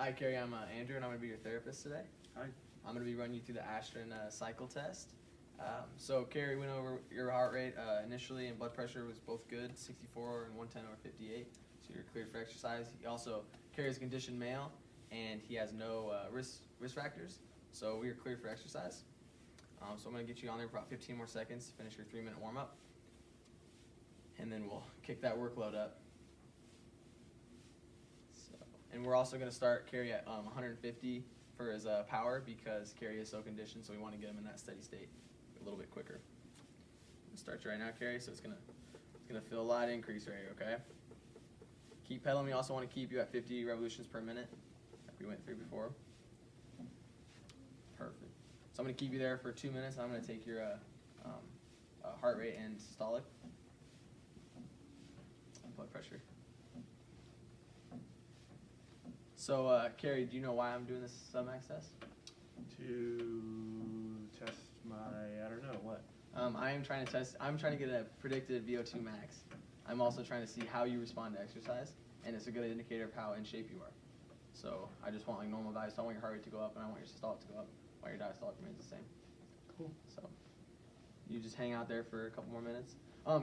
Hi, Carrie. I'm Andrew, and I'm going to be your therapist today. Hi. I'm going to be running you through the Astrand cycle test. So, Carrie went over your heart rate initially, and blood pressure was both good, 64 and 110 over 58. So you're cleared for exercise. He also carries a conditioned male, and he has no risk factors. So we are cleared for exercise. So I'm going to get you on there for about 15 more seconds to finish your 3-minute warm-up. And then we'll kick that workload up. And we're also going to start Carrie at 150 for his power because Carrie is so conditioned, so we want to get him in that steady state a little bit quicker. I'll start you right now, Carrie. So it's gonna feel a lot increase right here, okay? Keep pedaling. We also want to keep you at 50 revolutions per minute, like we went through before. Perfect. So I'm going to keep you there for 2 minutes. I'm going to take your heart rate and systolic blood pressure. So, Carrie, do you know why I'm doing this submax test? To test my, I don't know, what? I'm trying to get a predicted VO2 max. I'm also trying to see how you respond to exercise, and it's a good indicator of how in shape you are. So I just want like normal values. So I want your heart rate to go up, and I want your systolic to go up, while your diastolic remains the same. Cool. So you just hang out there for a couple more minutes.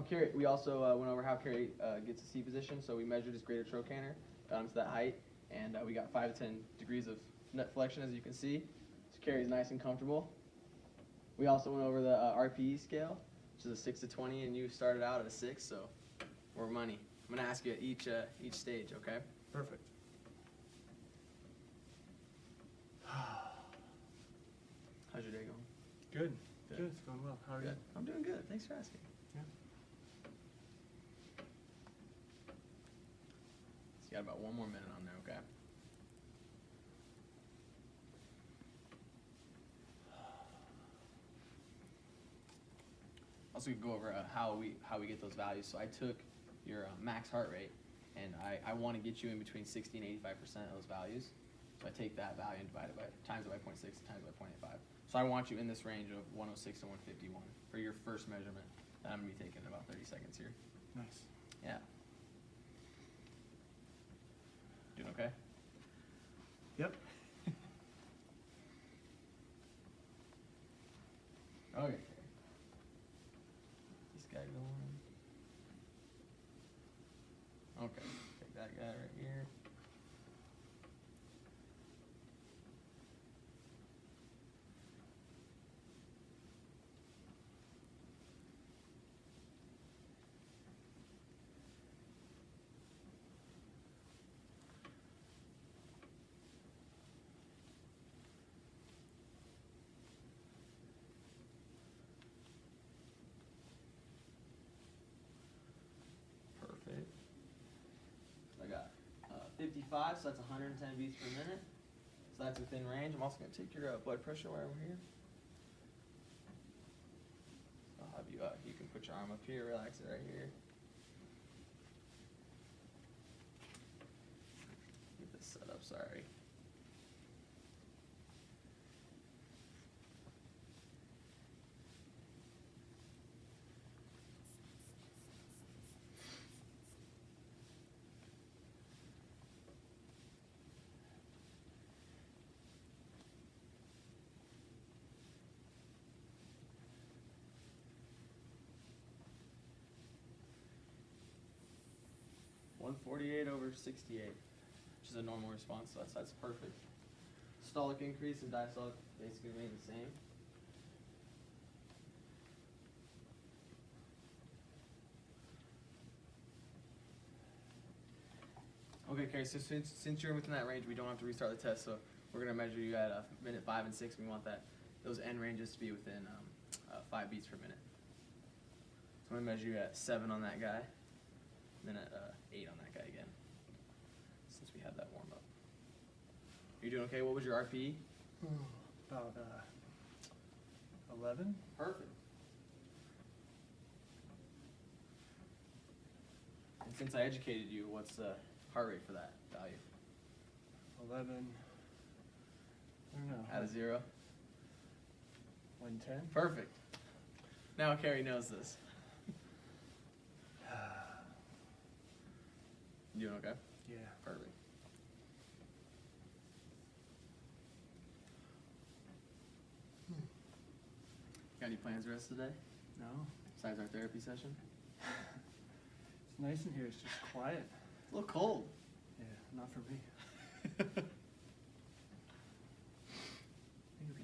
Carrie, we also went over how Carrie gets a C position. So we measured his greater trochanter, got him to that height, and we got 5 to 10 degrees of net flexion, as you can see. So Carrie's nice and comfortable. We also went over the RPE scale, which is a 6 to 20, and you started out at a 6, so we're money. I'm going to ask you at each stage, okay? Perfect. How's your day going? Good. Good. It's going well. How are you? I'm doing good. Thanks for asking. Yeah. So you got about 1 more minute on there, okay? Also, we can go over how we get those values. So I took your max heart rate, and I want to get you in between 60 and 85% of those values. So I take that value and times it by 0.6 and times it by 0.85. So I want you in this range of 106 to 151 for your first measurement that I'm going to be taking in about 30 seconds here. Nice. Yeah. Doing okay? Yep. Okay. This guy going. Okay. Take that guy right here. Perfect. So I got 55, so that's 110 beats per minute. So that's within range. I'm also going to take your blood pressure while we're here. So I'll have you you can put your arm up here, relax it right here. Get this set up, sorry. .148 over 68, which is a normal response, so that's perfect. Systolic increase and diastolic basically remain the same. Okay, Carrie, so since you're within that range, we don't have to restart the test, so we're going to measure you at minute 5 and 6. We want those end ranges to be within 5 beats per minute. So I'm going to measure you at 7 on that guy, and then at 8 on that guy again, since we had that warm up. Are you doing okay? What was your RPE? About 11. Perfect. And since I educated you, what's the heart rate for that value? 11. I don't know. Out of 0? 110. Perfect. Now Carrie knows this. You doing okay? Yeah. Perfect. Got any plans the rest of the day No. besides our therapy session? It's nice in here. It's just quiet. It's a little cold. Yeah, not for me.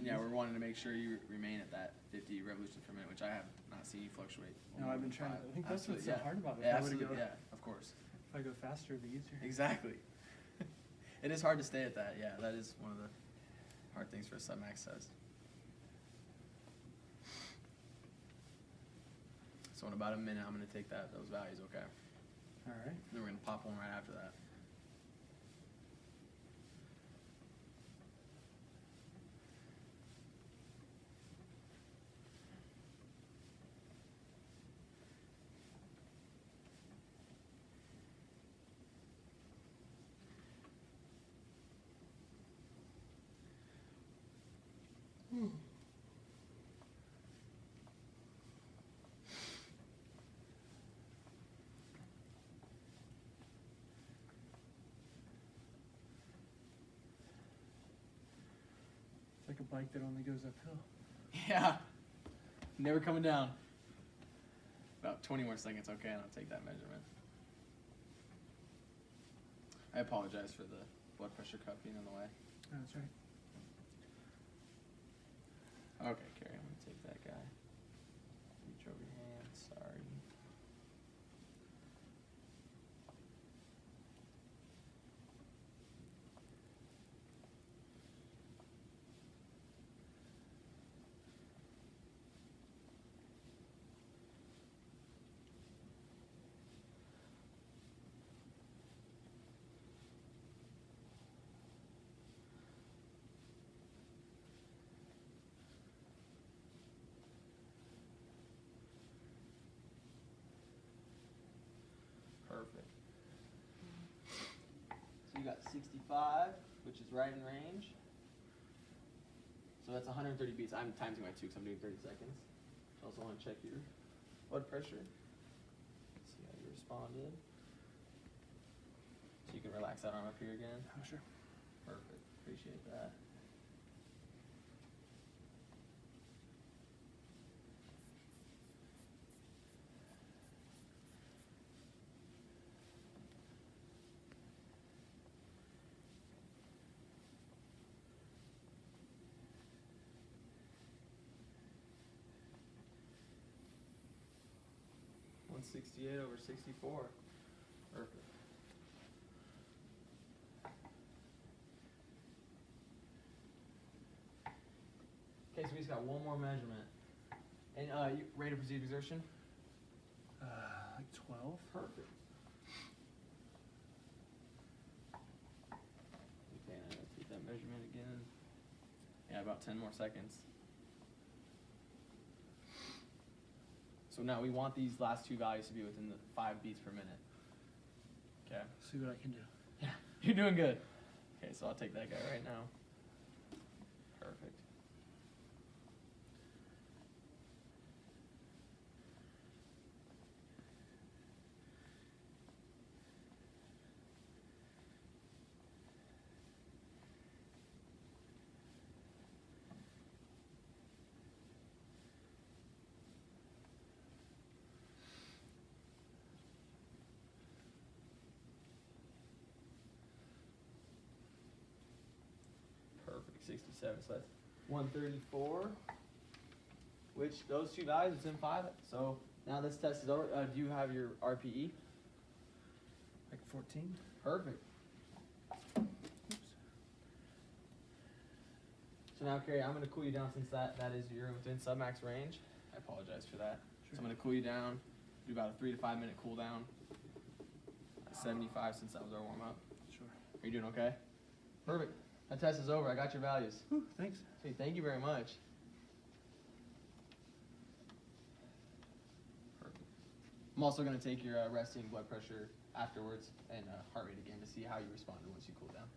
Yeah, we're wanting to make sure you remain at that 50 revolutions per minute, which I have not seen you fluctuate. No, I've been trying to. I think that's what's so Absolutely, hard about it. Yeah, If I were to absolutely, go, yeah, of course. If I go faster, it'd be easier. Exactly. It is hard to stay at that. Yeah, that is one of the hard things for a submax test. So in about a minute, I'm going to take those values, okay? All right. Then we're going to pop one right after that. It's like a bike that only goes uphill. Yeah. Never coming down. About 20 more seconds, okay, and I'll take that measurement. I apologize for the blood pressure cuff being in the way. Oh, that's right. Okay, Carrie, I'm gonna take that guy. Reach over your hand, sorry. Perfect. So you got 65, which is right in range. So that's 130 beats. I'm timing my 2 because I'm doing 30 seconds. I also want to check your blood pressure. See how you responded. So you can relax that arm up here again. Oh, sure. Perfect. Appreciate that. .168 over 64. Perfect. Okay, so we just got one more measurement. And rate of perceived exertion? Like 12. Perfect. Okay, I'm gonna take that measurement again. Yeah, about 10 more seconds. So now we want these last 2 values to be within the 5 beats per minute. Okay. See what I can do. Yeah, you're doing good. Okay, so I'll take that guy right now. Perfect. Perfect, 67, so that's 134, which those 2 values, it's in 5, so now this test is over. Do you have your RPE? Like 14. Perfect. Oops. So now, Carrie, I'm going to cool you down since that is you're within submax range. I apologize for that. Sure. So I'm going to cool you down, do about a 3 to 5 minute cool down. 75 since that was our warm up. Sure. Are you doing okay? Perfect. That test is over. I got your values. Whew, thanks. Hey, thank you very much. Perfect. I'm also going to take your resting blood pressure afterwards and heart rate again to see how you responded once you cool down.